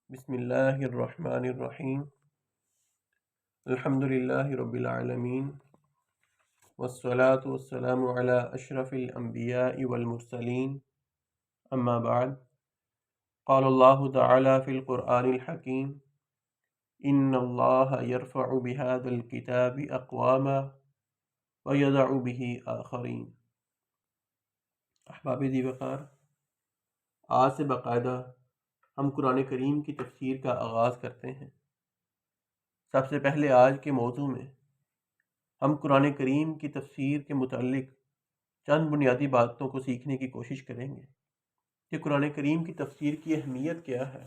بسم اللہ الرحمن الرحیم الحمد للہ رب العالمین والصلاة والسلام علی اشرف الانبیاء والمرسلین اما بعد قال اللہ تعالی فی القرآن الحکیم ان اللہ یرفع بهذا الکتاب اقواما ویضع به آخرین۔ احباب ذی وقار، آج سے باقاعدہ ہم قرآن کریم کی تفسیر کا آغاز کرتے ہیں۔ سب سے پہلے آج کے موضوع میں ہم قرآن کریم کی تفسیر کے متعلق چند بنیادی باتوں کو سیکھنے کی کوشش کریں گے کہ قرآن کریم کی تفسیر کی اہمیت کیا ہے،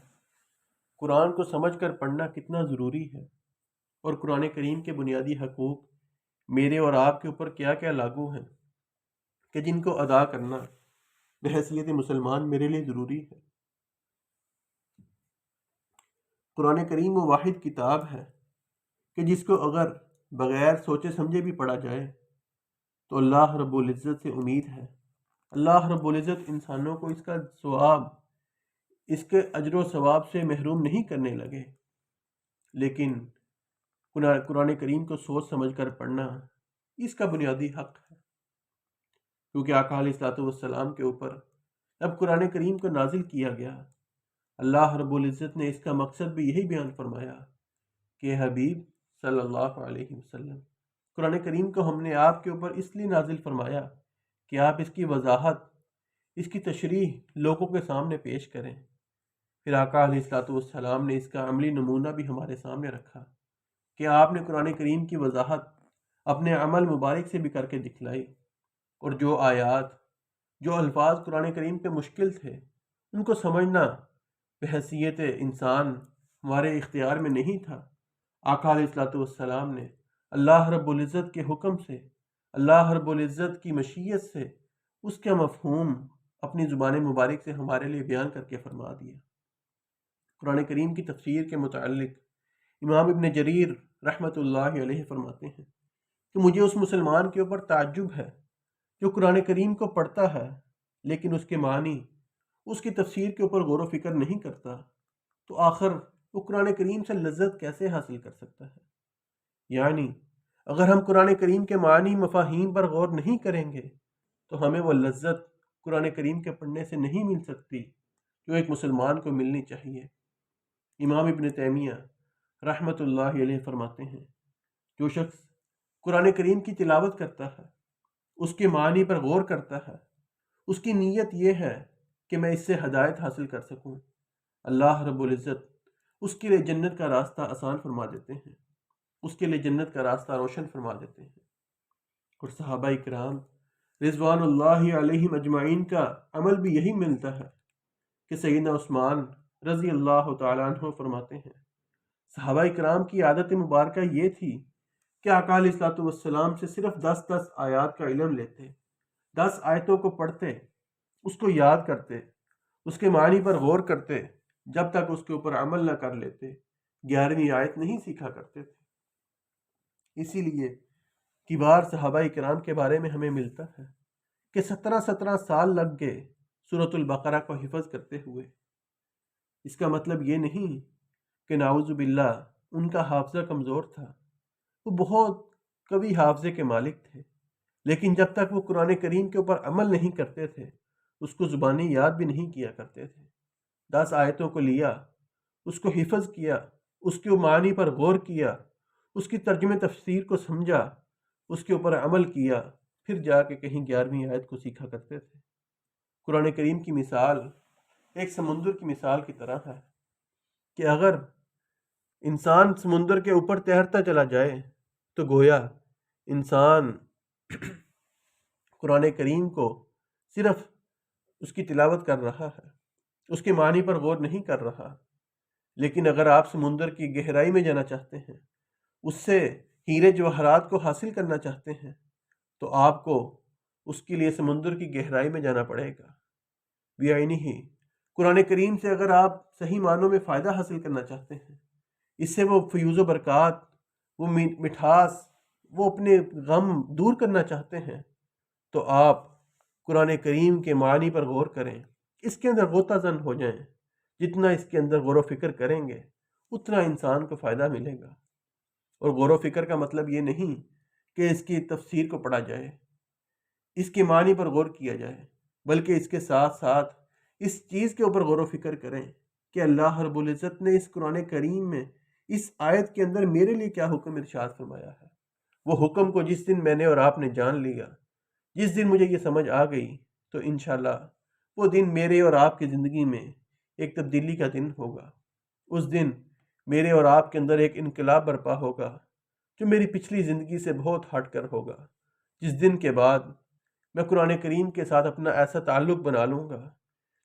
قرآن کو سمجھ کر پڑھنا کتنا ضروری ہے، اور قرآن کریم کے بنیادی حقوق میرے اور آپ کے اوپر کیا کیا لاگو ہیں کہ جن کو ادا کرنا بحیثیت مسلمان میرے لیے ضروری ہے۔ قرآن کریم وہ واحد کتاب ہے کہ جس کو اگر بغیر سوچے سمجھے بھی پڑھا جائے تو اللہ رب العزت سے امید ہے اللہ رب العزت انسانوں کو اس کا ثواب، اس کے اجر و ثواب سے محروم نہیں کرنے لگے، لیکن قرآن کریم کو سوچ سمجھ کر پڑھنا اس کا بنیادی حق ہے، کیونکہ آقا علیہ الصلوۃ والسلام کے اوپر جب قرآن کریم کو نازل کیا گیا، اللہ رب العزت نے اس کا مقصد بھی یہی بیان فرمایا کہ حبیب صلی اللہ علیہ وسلم، قرآن کریم کو ہم نے آپ کے اوپر اس لیے نازل فرمایا کہ آپ اس کی وضاحت، اس کی تشریح لوگوں کے سامنے پیش کریں۔ پھر آقا علیہ الصلوۃ والسلام نے اس کا عملی نمونہ بھی ہمارے سامنے رکھا کہ آپ نے قرآن کریم کی وضاحت اپنے عمل مبارک سے بھی کر کے دکھلائی، اور جو آیات، جو الفاظ قرآن کریم کے مشکل تھے ان کو سمجھنا بحیثیت انسان ہمارے اختیار میں نہیں تھا۔ آقا علیہ الصلوۃ والسلام نے اللہ رب العزت کے حکم سے، اللہ رب العزت کی مشیت سے اس کا مفہوم اپنی زبان مبارک سے ہمارے لیے بیان کر کے فرما دیا۔ قرآن کریم کی تفسیر کے متعلق امام ابن جریر رحمۃ اللہ علیہ فرماتے ہیں کہ مجھے اس مسلمان کے اوپر تعجب ہے جو قرآن کریم کو پڑھتا ہے لیکن اس کے معنی، اس کی تفسیر کے اوپر غور و فکر نہیں کرتا، تو آخر وہ قرآن کریم سے لذت کیسے حاصل کر سکتا ہے؟ یعنی اگر ہم قرآن کریم کے معنی، مفاہیم پر غور نہیں کریں گے تو ہمیں وہ لذت قرآن کریم کے پڑھنے سے نہیں مل سکتی جو ایک مسلمان کو ملنی چاہیے۔ امام ابن تیمیہ رحمۃ اللہ علیہ فرماتے ہیں جو شخص قرآن کریم کی تلاوت کرتا ہے، اس کے معنی پر غور کرتا ہے، اس کی نیت یہ ہے کہ میں اس سے ہدایت حاصل کر سکوں، اللہ رب العزت اس کے لیے جنت کا راستہ آسان فرما دیتے ہیں، اس کے لیے جنت کا راستہ روشن فرما دیتے ہیں۔ اور صحابہ اکرام رضوان اللہ علیہم اجمعین کا عمل بھی یہی ملتا ہے کہ سیدنا عثمان رضی اللہ تعالیٰ عنہ فرماتے ہیں صحابہ اکرام کی عادت مبارکہ یہ تھی کہ آقا علیہ الصلوۃ والسلام سے صرف 10 آیات کا علم لیتے، 10 آیتوں کو پڑھتے، اس کو یاد کرتے، اس کے معنی پر غور کرتے، جب تک اس کے اوپر عمل نہ کر لیتے 11ویں آیت نہیں سیکھا کرتے تھے۔ اسی لیے کبار صحابہ کرام کے بارے میں ہمیں ملتا ہے کہ 17 سال لگ گئے سورۃ البقرہ کو حفظ کرتے ہوئے۔ اس کا مطلب یہ نہیں کہ نعوذ باللہ ان کا حافظہ کمزور تھا، وہ بہت قوی حافظے کے مالک تھے، لیکن جب تک وہ قرآن کریم کے اوپر عمل نہیں کرتے تھے اس کو زبانی یاد بھی نہیں کیا کرتے تھے۔ 10 آیتوں کو لیا، اس کو حفظ کیا، اس کے معنی پر غور کیا، اس کی ترجمہ تفسیر کو سمجھا، اس کے اوپر عمل کیا، پھر جا کے کہیں 11ویں آیت کو سیکھا کرتے تھے۔ قرآن کریم کی مثال ایک سمندر کی مثال کی طرح ہے کہ اگر انسان سمندر کے اوپر تیرتا چلا جائے تو گویا انسان قرآن کریم کو صرف اس کی تلاوت کر رہا ہے، اس کے معنی پر غور نہیں کر رہا۔ لیکن اگر آپ سمندر کی گہرائی میں جانا چاہتے ہیں، اس سے ہیرے جواہرات کو حاصل کرنا چاہتے ہیں، تو آپ کو اس کے لیے سمندر کی گہرائی میں جانا پڑے گا۔ بعینہ قرآن کریم سے اگر آپ صحیح معنوں میں فائدہ حاصل کرنا چاہتے ہیں، اس سے وہ فیوز و برکات، وہ مٹھاس، وہ اپنے غم دور کرنا چاہتے ہیں، تو آپ قرآن کریم کے معنی پر غور کریں، اس کے اندر غوطہ زن ہو جائیں، جتنا اس کے اندر غور و فکر کریں گے اتنا انسان کو فائدہ ملے گا۔ اور غور و فکر کا مطلب یہ نہیں کہ اس کی تفسیر کو پڑھا جائے، اس کے معنی پر غور کیا جائے، بلکہ اس کے ساتھ ساتھ اس چیز کے اوپر غور و فکر کریں کہ اللہ رب العزت نے اس قرآن کریم میں اس آیت کے اندر میرے لیے کیا حکم ارشاد فرمایا ہے۔ وہ حکم کو جس دن میں نے اور آپ نے جان لیا، جس دن مجھے یہ سمجھ آ گئی، تو انشاءاللہ وہ دن میرے اور آپ کی زندگی میں ایک تبدیلی کا دن ہوگا۔ اس دن میرے اور آپ کے اندر ایک انقلاب برپا ہوگا جو میری پچھلی زندگی سے بہت ہٹ کر ہوگا، جس دن کے بعد میں قرآن کریم کے ساتھ اپنا ایسا تعلق بنا لوں گا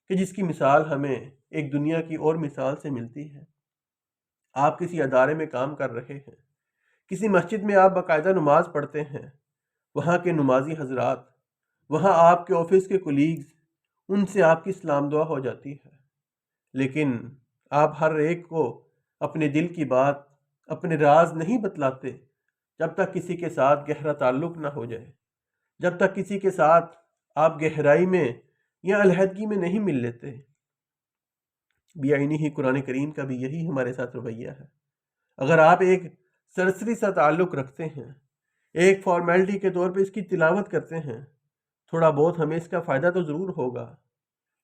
کہ جس کی مثال ہمیں ایک دنیا کی اور مثال سے ملتی ہے۔ آپ کسی ادارے میں کام کر رہے ہیں، کسی مسجد میں آپ باقاعدہ نماز پڑھتے ہیں، وہاں کے نمازی حضرات، وہاں آپ کے آفس کے کولیگز، ان سے آپ کی سلام دعا ہو جاتی ہے، لیکن آپ ہر ایک کو اپنے دل کی بات، اپنے راز نہیں بتلاتے جب تک کسی کے ساتھ گہرا تعلق نہ ہو جائے، جب تک کسی کے ساتھ آپ گہرائی میں یا علیحدگی میں نہیں مل لیتے۔ بعینی ہی قرآن کریم کا بھی یہی ہمارے ساتھ رویہ ہے۔ اگر آپ ایک سرسری سا تعلق رکھتے ہیں، ایک فارمیلٹی کے طور پہ اس کی تلاوت کرتے ہیں، تھوڑا بہت ہمیں اس کا فائدہ تو ضرور ہوگا،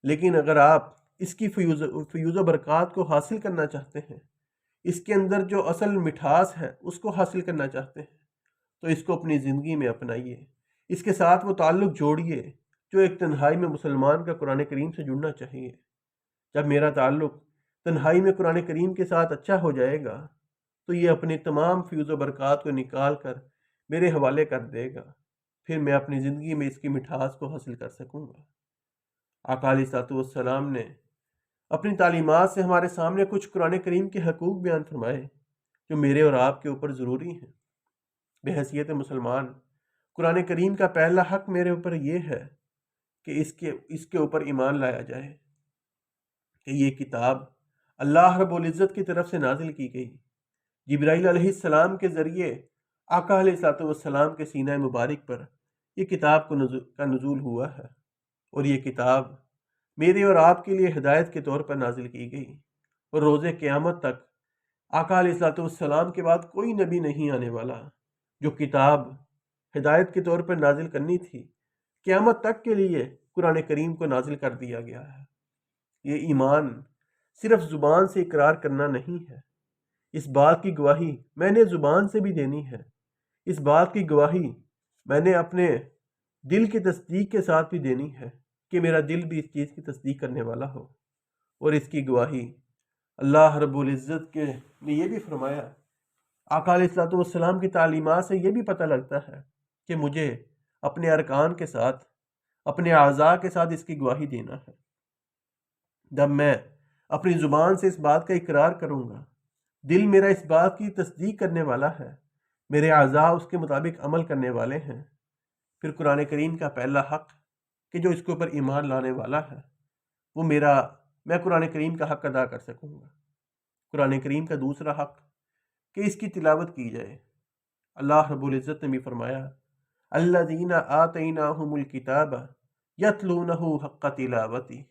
لیکن اگر آپ اس کی فیوز و برکات کو حاصل کرنا چاہتے ہیں، اس کے اندر جو اصل مٹھاس ہے اس کو حاصل کرنا چاہتے ہیں، تو اس کو اپنی زندگی میں اپنائیے، اس کے ساتھ وہ تعلق جوڑیے جو ایک تنہائی میں مسلمان کا قرآن کریم سے جڑنا چاہیے۔ جب میرا تعلق تنہائی میں قرآن کریم کے ساتھ اچھا ہو جائے گا تو یہ اپنے تمام فیوز و برکات کو نکال کر میرے حوالے کر دے گا، پھر میں اپنی زندگی میں اس کی مٹھاس کو حاصل کر سکوں گا۔ آقا علیہ الصلوۃ والسلام نے اپنی تعلیمات سے ہمارے سامنے کچھ قرآن کریم کے حقوق بیان فرمائے جو میرے اور آپ کے اوپر ضروری ہیں۔ بحیثیت مسلمان، قرآن کریم کا پہلا حق میرے اوپر یہ ہے کہ اس کے اوپر ایمان لایا جائے کہ یہ کتاب اللہ رب العزت کی طرف سے نازل کی گئی، جبرائیل علیہ السلام کے ذریعے آقا علیہ الصلوۃ والسلام کے سینہ مبارک پر یہ کتاب کا نزول ہوا ہے، اور یہ کتاب میرے اور آپ کے لیے ہدایت کے طور پر نازل کی گئی، اور روز قیامت تک آقا علیہ الصلوۃ والسلام کے بعد کوئی نبی نہیں آنے والا جو کتاب ہدایت کے طور پر نازل کرنی تھی، قیامت تک کے لیے قرآن کریم کو نازل کر دیا گیا ہے۔ یہ ایمان صرف زبان سے اقرار کرنا نہیں ہے، اس بات کی گواہی میں نے زبان سے بھی دینی ہے، اس بات کی گواہی میں نے اپنے دل کی تصدیق کے ساتھ بھی دینی ہے کہ میرا دل بھی اس چیز کی تصدیق کرنے والا ہو۔ اور اس کی گواہی اللہ رب العزت نے یہ بھی فرمایا، آقا علیہ الصلوۃ والسلام کی تعلیمات سے یہ بھی پتہ لگتا ہے کہ مجھے اپنے ارکان کے ساتھ، اپنے اعضاء کے ساتھ اس کی گواہی دینا ہے۔ جب میں اپنی زبان سے اس بات کا اقرار کروں گا، دل میرا اس بات کی تصدیق کرنے والا ہے، میرے اعضاء اس کے مطابق عمل کرنے والے ہیں، پھر قرآن کریم کا پہلا حق کہ جو اس کے اوپر ایمان لانے والا ہے وہ میں قرآن کریم کا حق ادا کر سکوں گا۔ قرآن کریم کا دوسرا حق کہ اس کی تلاوت کی جائے۔ اللہ رب العزت نے بھی فرمایا، الذین آتیناہم الکتاب یتلونہ حق تلاوتی۔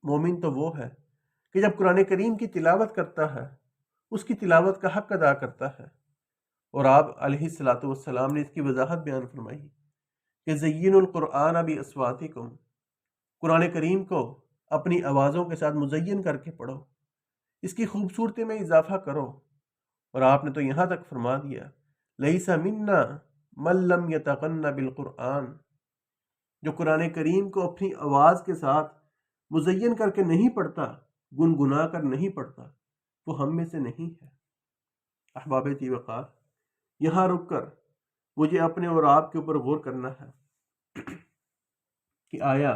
مومن تو وہ ہے کہ جب قرآن کریم کی تلاوت کرتا ہے اس کی تلاوت کا حق ادا کرتا ہے۔ اور آپ علیہ الصلوۃ والسلام نے اس کی وضاحت بیان فرمائی کہ زین القرآن باصواتکم، قرآن کریم کو اپنی آوازوں کے ساتھ مزین کر کے پڑھو، اس کی خوبصورتی میں اضافہ کرو۔ اور آپ نے تو یہاں تک فرما دیا، لیس منا من لم یتغن بالقرآن، جو قرآن کریم کو اپنی آواز کے ساتھ مزین کر کے نہیں پڑھتا، گنگنا کر نہیں پڑھتا، وہ ہم میں سے نہیں ہے۔ احباب ذی وقار، یہاں رک کر مجھے اپنے اور آپ کے اوپر غور کرنا ہے کہ آیا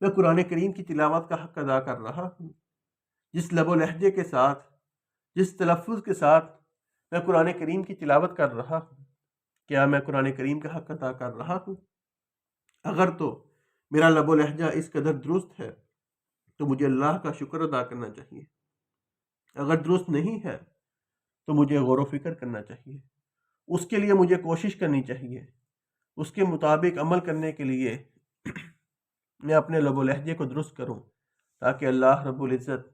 میں قرآن کریم کی تلاوت کا حق ادا کر رہا ہوں؟ جس لب و لہجے کے ساتھ، جس تلفظ کے ساتھ میں قرآن کریم کی تلاوت کر رہا ہوں، کیا میں قرآن کریم کا حق ادا کر رہا ہوں؟ اگر تو میرا لب و لہجہ اس قدر درست ہے تو مجھے اللہ کا شکر ادا کرنا چاہیے، اگر درست نہیں ہے تو مجھے غور و فکر کرنا چاہیے، اس کے لیے مجھے کوشش کرنی چاہیے، اس کے مطابق عمل کرنے کے لیے میں اپنے لب و لہجے کو درست کروں تاکہ اللہ رب العزت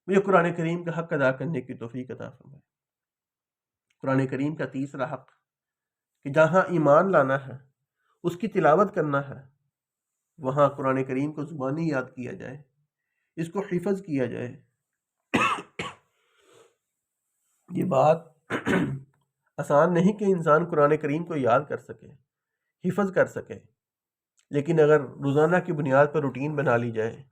مجھے قرآن کریم کا حق ادا کرنے کی توفیق عطا فرمائے۔ قرآن کریم کا تیسرا حق کہ جہاں ایمان لانا ہے، اس کی تلاوت کرنا ہے، وہاں قرآن کریم کو زبانی یاد کیا جائے، اس کو حفظ کیا جائے۔ یہ بات آسان نہیں کہ انسان قرآن کریم کو یاد کر سکے، حفظ کر سکے، لیکن اگر روزانہ کی بنیاد پر روٹین بنا لی جائے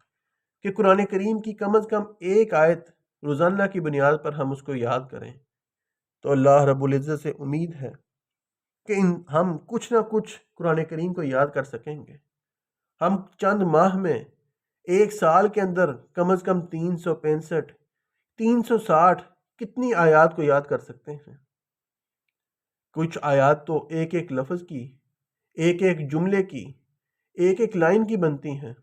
کہ قرآن کریم کی کم از کم ایک آیت روزانہ کی بنیاد پر ہم اس کو یاد کریں، تو اللہ رب العزت سے امید ہے کہ ہم کچھ نہ کچھ قرآن کریم کو یاد کر سکیں گے۔ ہم چند ماہ میں، ایک سال کے اندر کم از کم 365 360 کتنی آیات کو یاد کر سکتے ہیں۔ کچھ آیات تو ایک ایک لفظ کی، ایک ایک جملے کی، ایک ایک لائن کی بنتی ہیں،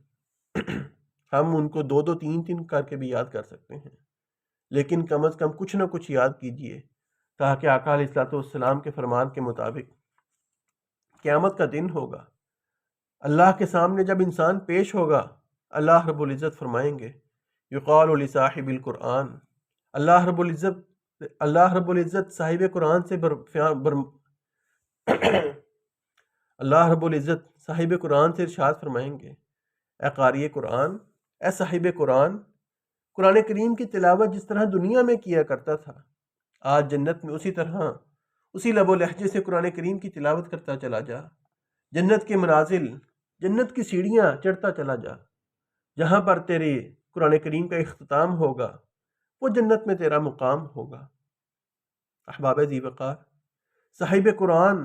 ہم ان کو 2 3 کر کے بھی یاد کر سکتے ہیں، لیکن کم از کم کچھ نہ کچھ یاد کیجئے، تاکہ آقا علیہ الصلوۃ والسلام کے فرمان کے مطابق قیامت کا دن ہوگا، اللہ کے سامنے جب انسان پیش ہوگا، اللہ رب العزت فرمائیں گے یقال لصاحب القرآن، اللہ رب العزت صاحب قرآن سے اللہ رب العزت صاحب قرآن سے ارشاد فرمائیں گے، اے قاری قرآن، اے صاحب قرآن، قرآن کریم کی تلاوت جس طرح دنیا میں کیا کرتا تھا، آج جنت میں اسی لب و لہجے سے قرآن کریم کی تلاوت کرتا چلا جا، جنت کے منازل، جنت کی سیڑھیاں چڑھتا چلا جا، جہاں پر تیرے قرآن کریم کا اختتام ہوگا وہ جنت میں تیرا مقام ہوگا۔ احباب ذی وقار، صاحب قرآن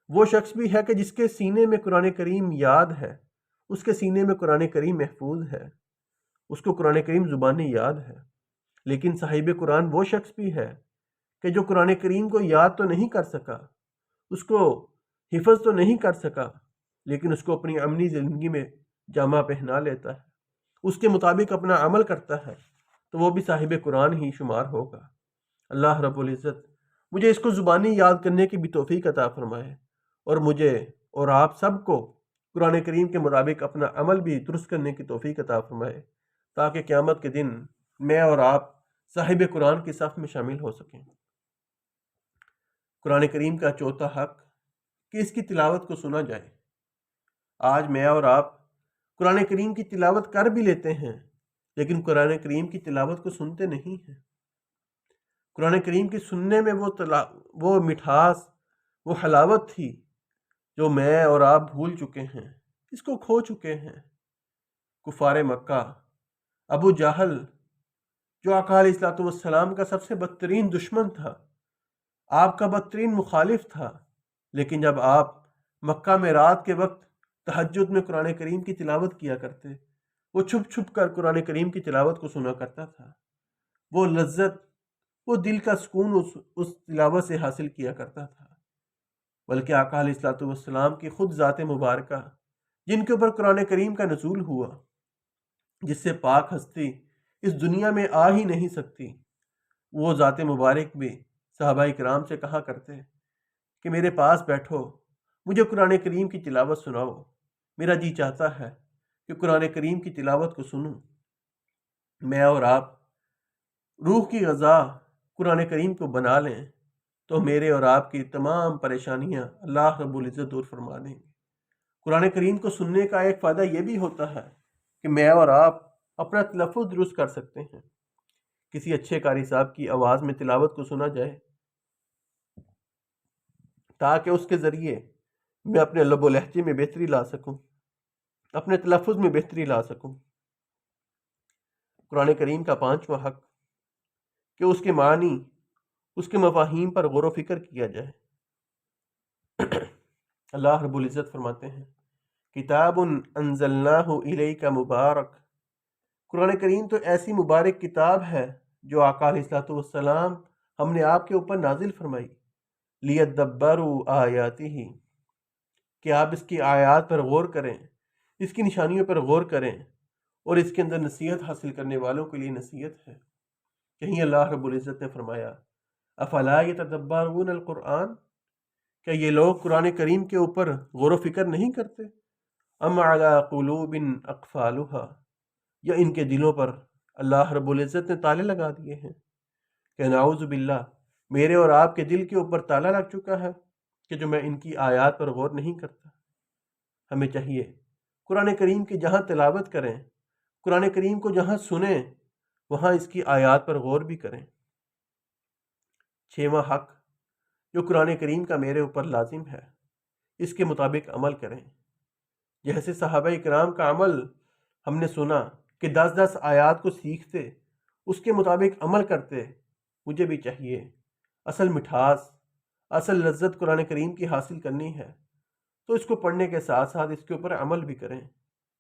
وہ شخص بھی ہے کہ جس کے سینے میں قرآن کریم یاد ہے، اس کے سینے میں قرآن کریم محفوظ ہے، اس کو قرآن کریم زبانی یاد ہے۔ لیکن صاحب قرآن وہ شخص بھی ہے کہ جو قرآن کریم کو یاد تو نہیں کر سکا، اس کو حفظ تو نہیں کر سکا، لیکن اس کو اپنی عملی زندگی میں جامہ پہنا لیتا ہے، اس کے مطابق اپنا عمل کرتا ہے، تو وہ بھی صاحب قرآن ہی شمار ہوگا۔ اللہ رب العزت مجھے اس کو زبانی یاد کرنے کی بھی توفیق عطا فرمائے، اور مجھے اور آپ سب کو قرآن کریم کے مطابق اپنا عمل بھی درست کرنے کی توفیق عطا فرمائے، تاکہ قیامت کے دن میں اور آپ صاحب قرآن کی صف میں شامل ہو سکیں۔ قرآن کریم کا چوتھا حق کہ اس کی تلاوت کو سنا جائے۔ آج میں اور آپ قرآن کریم کی تلاوت کر بھی لیتے ہیں، لیکن قرآن کریم کی تلاوت کو سنتے نہیں ہیں۔ قرآن کریم کی سننے میں وہ مٹھاس، وہ حلاوت تھی جو میں اور آپ بھول چکے ہیں، اس کو کھو چکے ہیں۔ کفار مکہ، ابو جہل جو آقا علیہ الصلوۃ والسلام کا سب سے بدترین دشمن تھا، آپ کا بدترین مخالف تھا، لیکن جب آپ مکہ میں رات کے وقت تہجد میں قرآن کریم کی تلاوت کیا کرتے، وہ چھپ چھپ کر قرآن کریم کی تلاوت کو سنا کرتا تھا، وہ لذت، وہ دل کا سکون اس تلاوت سے حاصل کیا کرتا تھا۔ بلکہ آقا علیہ الصلوۃ والسلام کی خود ذات مبارکہ، جن کے اوپر قرآن کریم کا نزول ہوا، جس سے پاک ہستی اس دنیا میں آ ہی نہیں سکتی، وہ ذات مبارک بھی صحابہ کرام سے کہا کرتے کہ میرے پاس بیٹھو، مجھے قرآن کریم کی تلاوت سناؤ، میرا جی چاہتا ہے کہ قرآن کریم کی تلاوت کو سنوں۔ میں اور آپ روح کی غذا قرآن کریم کو بنا لیں تو میرے اور آپ کی تمام پریشانیاں اللہ رب العزت دور فرما دیں گے۔ قرآن کریم کو سننے کا ایک فائدہ یہ بھی ہوتا ہے کہ میں اور آپ اپنا تلفظ درست کر سکتے ہیں۔ کسی اچھے قاری صاحب کی آواز میں تلاوت کو سنا جائے تاکہ اس کے ذریعے میں اپنے لب و لہجے میں بہتری لا سکوں، اپنے تلفظ میں بہتری لا سکوں۔ قرآن کریم کا پانچواں حق کہ اس کے معنی، اس کے مفاہیم پر غور و فکر کیا جائے۔ اللہ رب العزت فرماتے ہیں کتاب انزلناہ الیک مبارک، قرآن کریم تو ایسی مبارک کتاب ہے جو آقا علیہ الصلوۃ والسلام ہم نے آپ کے اوپر نازل فرمائی، لیدبروا آیاتہ، کہ آپ اس کی آیات پر غور کریں، اس کی نشانیوں پر غور کریں، اور اس کے اندر نصیحت حاصل کرنے والوں کے لیے نصیحت ہے۔ کہیں اللہ رب العزت نے فرمایا افلا یتدبرون القرآن، کیا یہ لوگ قرآن کریم کے اوپر غور و فکر نہیں کرتے؟ ام علی قلوب اقفالها، یا ان کے دلوں پر اللہ رب العزت نے تالے لگا دیے ہیں کہ نعوذ باللہ میرے اور آپ کے دل کے اوپر تالا لگ چکا ہے کہ جو میں ان کی آیات پر غور نہیں کرتا۔ ہمیں چاہیے قرآن کریم کی جہاں تلاوت کریں، قرآن کریم کو جہاں سنیں، وہاں اس کی آیات پر غور بھی کریں۔ 6واں حق جو قرآن کریم کا میرے اوپر لازم ہے، اس کے مطابق عمل کریں۔ جیسے صحابہ اکرام کا عمل ہم نے سنا کہ 10 آیات کو سیکھتے، اس کے مطابق عمل کرتے، مجھے بھی چاہیے اصل مٹھاس، اصل لذت قرآن کریم کی حاصل کرنی ہے تو اس کو پڑھنے کے ساتھ ساتھ اس کے اوپر عمل بھی کریں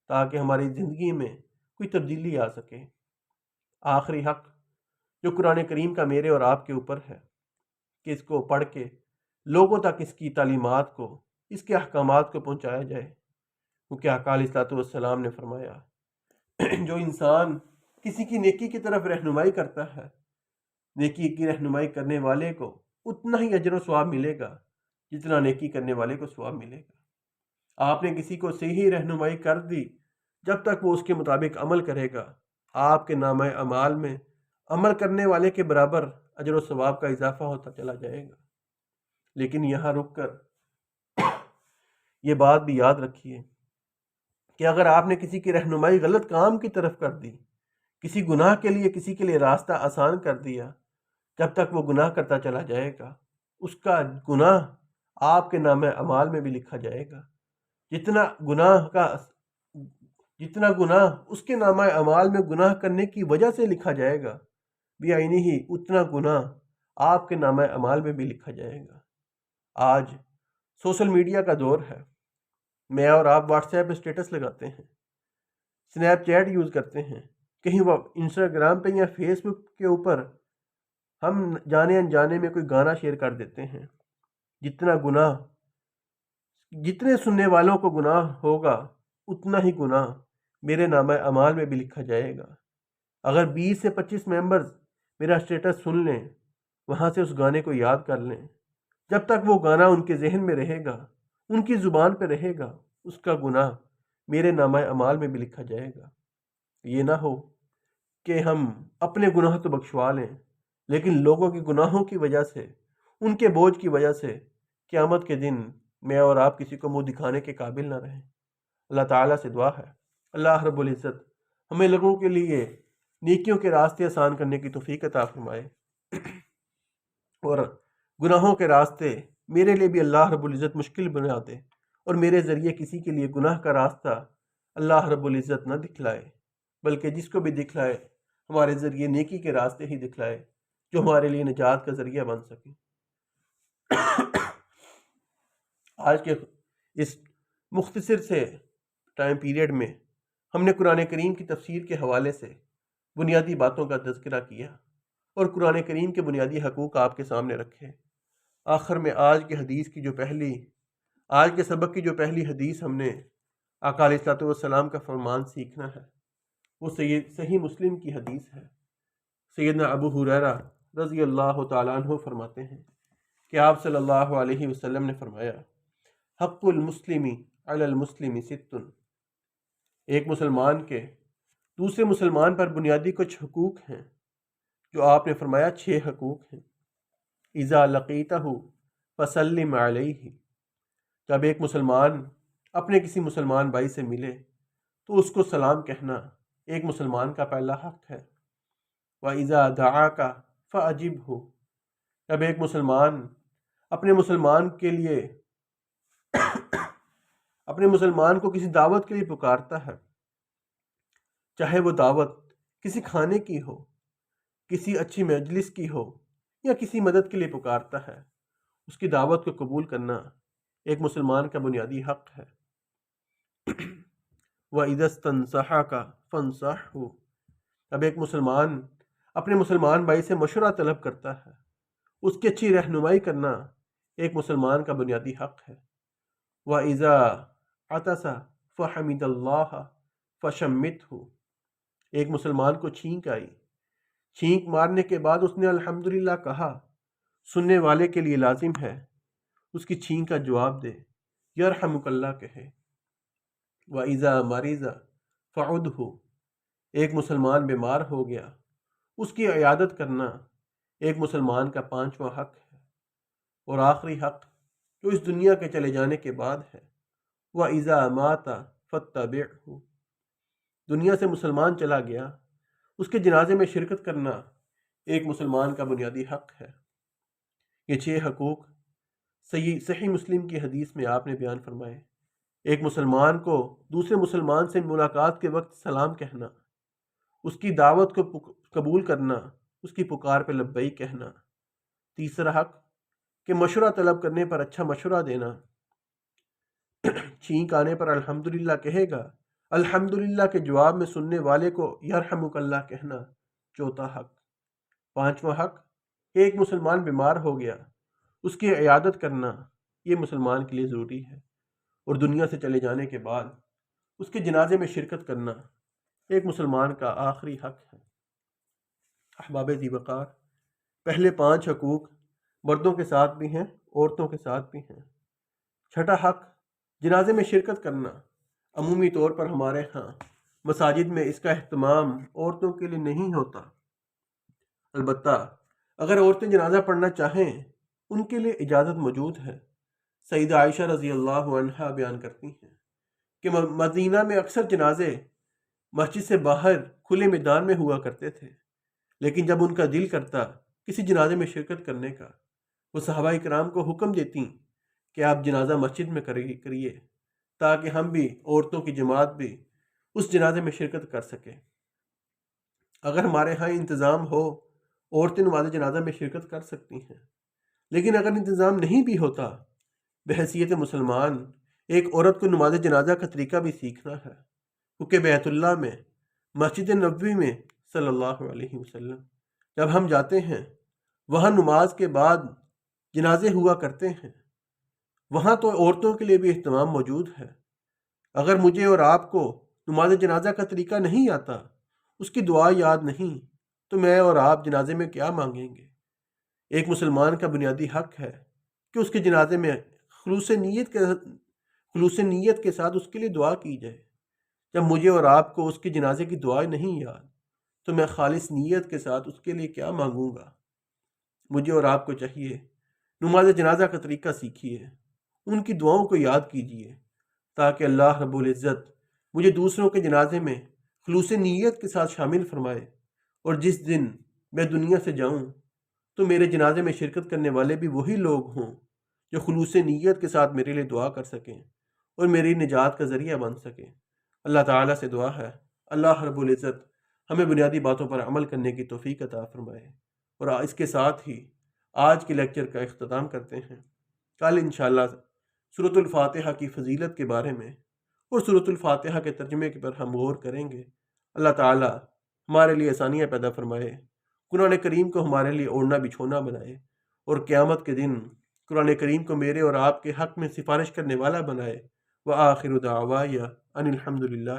تاکہ ہماری زندگی میں کوئی تبدیلی آ سکے۔ آخری حق جو قرآن کریم کا میرے اور آپ کے اوپر ہے کہ اس کو پڑھ کے لوگوں تک اس کی تعلیمات کو، اس کے احکامات کو پہنچایا جائے، کیونکہ آقا علیہ الصلوۃ والسلام نے فرمایا جو انسان کسی کی نیکی کی طرف رہنمائی کرتا ہے، نیکی کی رہنمائی کرنے والے کو اتنا ہی اجر و ثواب ملے گا جتنا نیکی کرنے والے کو ثواب ملے گا۔ آپ نے کسی کو صحیح رہنمائی کر دی، جب تک وہ اس کے مطابق عمل کرے گا، آپ کے نامہ اعمال میں عمل کرنے والے کے برابر اجر و ثواب کا اضافہ ہوتا چلا جائے گا۔ لیکن یہاں رک کر یہ بات بھی یاد رکھیے کہ اگر آپ نے کسی کی رہنمائی غلط کام کی طرف کر دی، کسی گناہ کے لیے کسی کے لیے راستہ آسان کر دیا، جب تک وہ گناہ کرتا چلا جائے گا، اس کا گناہ آپ کے نامہ اعمال میں بھی لکھا جائے گا۔ جتنا گناہ اس کے نامہ اعمال میں گناہ کرنے کی وجہ سے لکھا جائے گا، بعینی ہی اتنا گناہ آپ کے نامہ اعمال میں بھی لکھا جائے گا۔ آج سوشل میڈیا کا دور ہے، میں اور آپ واٹس ایپ پہ اسٹیٹس لگاتے ہیں، سنیپ چیٹ یوز کرتے ہیں، کہیں وہ انسٹاگرام پہ یا فیس بک کے اوپر ہم جانے انجانے میں کوئی گانا شیئر کر دیتے ہیں۔ جتنے سننے والوں کو گناہ ہوگا اتنا ہی گناہ میرے نامہ اعمال میں بھی لکھا جائے گا۔ اگر 20 سے 25 ممبرز میرا اسٹیٹس سن لیں، وہاں سے اس گانے کو یاد کر لیں، جب تک وہ گانا ان کے ذہن میں رہے گا، ان کی زبان پہ رہے گا، اس کا گناہ میرے نامہ اعمال میں بھی لکھا جائے گا۔ یہ نہ ہو کہ ہم اپنے گناہ تو بخشوا لیں لیکن لوگوں کے گناہوں کی وجہ سے، ان کے بوجھ کی وجہ سے قیامت کے دن میں اور آپ کسی کو منہ دکھانے کے قابل نہ رہیں۔ اللہ تعالیٰ سے دعا ہے اللہ رب العزت ہمیں لوگوں کے لیے نیکیوں کے راستے آسان کرنے کی توفیق عطا فرمائے، اور گناہوں کے راستے میرے لیے بھی اللہ رب العزت مشکل بنا دے، اور میرے ذریعے کسی کے لیے گناہ کا راستہ اللہ رب العزت نہ دکھلائے، بلکہ جس کو بھی دکھلائے ہمارے ذریعے نیکی کے راستے ہی دکھلائے جو ہمارے لیے نجات کا ذریعہ بن سکے۔ آج کے اس مختصر سے ٹائم پیریڈ میں ہم نے قرآن کریم کی تفسیر کے حوالے سے بنیادی باتوں کا تذکرہ کیا اور قرآن کریم کے بنیادی حقوق آپ کے سامنے رکھے۔ آخر میں آج کے سبق کی جو پہلی حدیث ہم نے آقا علیہ الصلوۃ والسلام کا فرمان سیکھنا ہے، وہ صحیح مسلم کی حدیث ہے۔ سیدنا ابو ہریرہ رضی اللہ تعالیٰ عنہ فرماتے ہیں کہ آپ صلی اللہ علیہ وسلم نے فرمایا، حق المسلم علی المسلم ست، ایک مسلمان کے دوسرے مسلمان پر بنیادی کچھ حقوق ہیں جو آپ نے فرمایا 6 حقوق ہیں۔ اذا لقیتہ فسلم علیہ، جب ایک مسلمان اپنے کسی مسلمان بھائی سے ملے تو اس کو سلام کہنا ایک مسلمان کا پہلا حق ہے۔ وَإِذَا دَعَاكَ فَأَجِبْهُ، جب ایک مسلمان اپنے مسلمان کو کسی دعوت کے لیے پکارتا ہے، چاہے وہ دعوت کسی کھانے کی ہو، کسی اچھی مجلس کی ہو، یا کسی مدد کے لیے پکارتا ہے، اس کی دعوت کو قبول کرنا ایک مسلمان کا بنیادی حق ہے۔ وَإِذَا اسْتَنصَحَكَ فَانصَحْهُ، جب ایک مسلمان اپنے مسلمان بھائی سے مشورہ طلب کرتا ہے، اس کی اچھی رہنمائی کرنا ایک مسلمان کا بنیادی حق ہے۔ وَإِذَا عَطَسَ فَحَمِدَ اللَّهَ فَشَمِّتْهُ، ایک مسلمان کو چھینک آئی، چھینک مارنے کے بعد اس نے الحمدللہ کہا، سننے والے کے لیے لازم ہے اس کی چھینک کا جواب دے، یرحمک اللہ کہے۔ وَإِذَا مَرِضَ فَعُدْهُ، ایک مسلمان بیمار ہو گیا، اس کی عیادت کرنا ایک مسلمان کا 5واں حق ہے۔ اور آخری حق جو اس دنیا کے چلے جانے کے بعد ہے، وَإِذَا مَاتَ فَاتَّبِعْهُ، دنیا سے مسلمان چلا گیا، اس کے جنازے میں شرکت کرنا ایک مسلمان کا بنیادی حق ہے۔ یہ 6 حقوق صحیح مسلم کی حدیث میں آپ نے بیان فرمائے۔ ایک مسلمان کو دوسرے مسلمان سے ملاقات کے وقت سلام کہنا، اس کی دعوت کو قبول کرنا، اس کی پکار پہ لبیک کہنا۔ تیسرا حق کہ مشورہ طلب کرنے پر اچھا مشورہ دینا، چھینک آنے پر الحمدللہ کہے گا، الحمدللہ کے جواب میں سننے والے کو یرحمک اللہ کہنا۔ چوتھا حق۔ 5واں حق کہ ایک مسلمان بیمار ہو گیا، اس کی عیادت کرنا، یہ مسلمان کے لیے ضروری ہے۔ اور دنیا سے چلے جانے کے بعد اس کے جنازے میں شرکت کرنا ایک مسلمان کا آخری حق ہے۔ احباب ذی وقار، پہلے 5 حقوق مردوں کے ساتھ بھی ہیں، عورتوں کے ساتھ بھی ہیں۔ چھٹا حق جنازے میں شرکت کرنا، عمومی طور پر ہمارے ہاں مساجد میں اس کا اہتمام عورتوں کے لیے نہیں ہوتا۔ البتہ اگر عورتیں جنازہ پڑھنا چاہیں ان کے لیے اجازت موجود ہے۔ سیدہ عائشہ رضی اللہ عنہا بیان کرتی ہیں کہ مدینہ میں اکثر جنازے مسجد سے باہر کھلے میدان میں ہوا کرتے تھے، لیکن جب ان کا دل کرتا کسی جنازے میں شرکت کرنے کا، وہ صحابہ کرام کو حکم دیتی کہ آپ جنازہ مسجد میں کریے تاکہ ہم بھی، عورتوں کی جماعت بھی، اس جنازے میں شرکت کر سکیں۔ اگر ہمارے ہاں انتظام ہو، عورتیں نماز جنازہ میں شرکت کر سکتی ہیں، لیکن اگر انتظام نہیں بھی ہوتا، بحیثیت مسلمان ایک عورت کو نماز جنازہ کا طریقہ بھی سیکھنا ہے، کیونکہ بیت اللہ میں، مسجد نبوی میں صلی اللہ علیہ وسلم جب ہم جاتے ہیں، وہاں نماز کے بعد جنازے ہوا کرتے ہیں، وہاں تو عورتوں کے لیے بھی اہتمام موجود ہے۔ اگر مجھے اور آپ کو نماز جنازہ کا طریقہ نہیں آتا، اس کی دعا یاد نہیں، تو میں اور آپ جنازے میں کیا مانگیں گے؟ ایک مسلمان کا بنیادی حق ہے کہ اس کے جنازے میں خلوص نیت کے ساتھ اس کے لیے دعا کی جائے۔ جب مجھے اور آپ کو اس کے جنازے کی دعا نہیں یاد، تو میں خالص نیت کے ساتھ اس کے لیے کیا مانگوں گا؟ مجھے اور آپ کو چاہیے نماز جنازہ کا طریقہ سیکھیے، ان کی دعاؤں کو یاد کیجیے، تاکہ اللہ رب العزت مجھے دوسروں کے جنازے میں خلوص نیت کے ساتھ شامل فرمائے، اور جس دن میں دنیا سے جاؤں تو میرے جنازے میں شرکت کرنے والے بھی وہی لوگ ہوں جو خلوص نیت کے ساتھ میرے لیے دعا کر سکیں اور میری نجات کا ذریعہ بن سکیں۔ اللہ تعالیٰ سے دعا ہے اللہ رب العزت ہمیں بنیادی باتوں پر عمل کرنے کی توفیق عطا فرمائے۔ اور اس کے ساتھ ہی آج کے لیکچر کا اختتام کرتے ہیں۔ کل انشاءاللہ سورۃ الفاتحہ کی فضیلت کے بارے میں اور سورۃ الفاتحہ کے ترجمے پر ہم غور کریں گے۔ اللہ تعالیٰ ہمارے لیے آسانیاں پیدا فرمائے، قرآن کریم کو ہمارے لیے اوڑھنا بچھونا بنائے، اور قیامت کے دن قرآن کریم کو میرے اور آپ کے حق میں سفارش کرنے والا بنائے۔ وآخر دعوایا ان الحمد للہ